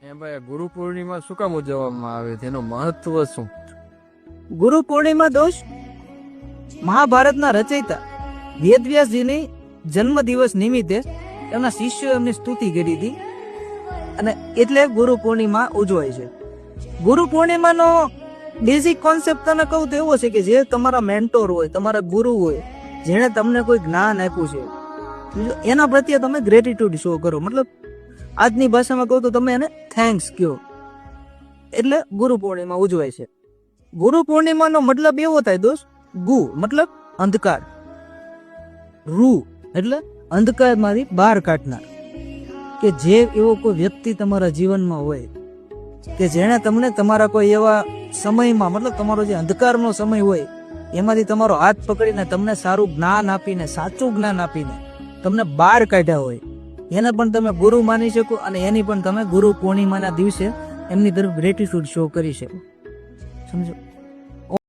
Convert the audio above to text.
એ ભાઈ ગુરુ પૂર્ણિમા શું કામ ઉજવવામાં આવે છે, એનું મહત્વ શું? ગુરુ પૂર્ણિમા દોસ્ત મહાભારતના રચયિતા વેદવ્યાસજીની જન્મ દિવસ નિમિત્તે એમના શિષ્યો એમની સ્તુતિ કરી હતી અને એટલે ગુરુ પૂર્ણિમા ઉજવાય છે. ગુરુ પૂર્ણિમાનો બેઝિક કોન્સેપ્ટ તને કહું તો એવો છે કે જે તમારા મેન્ટોર હોય, તમારા ગુરુ હોય, જેણે તમને કોઈ જ્ઞાન આપ્યું છે, એના પ્રત્યે તમે ગ્રેટિટ્યુડ શો કરો. મતલબ આજની ભાષામાં કહું તો તમે એને થેન્ક્સ કહો, એટલે ગુરુ પૂર્ણિમા ઉજવાય છે. ગુરુ પૂર્ણિમાનો મતલબ એવો થાય દોસ્ત, ગુ મતલબ અંધકાર, રૂ એટલે અંધકારમાંથી બહાર કાઢનાર. કે જે એવો કોઈ વ્યક્તિ તમારા જીવનમાં હોય કે જેણે તમને તમારા કોઈ એવા સમયમાં, મતલબ તમારો જે અંધકારનો સમય હોય એમાંથી તમારો હાથ પકડીને તમને સારું જ્ઞાન આપીને, સાચું જ્ઞાન આપીને તમને બહાર કાઢ્યા હોય, એને પણ તમે ગુરુ માની શકો અને એની પણ તમે ગુરુ પૂર્ણિમાના દિવસે એમની તરફ ગ્રેટિટ્યુડ શો કરી શકો. સમજો?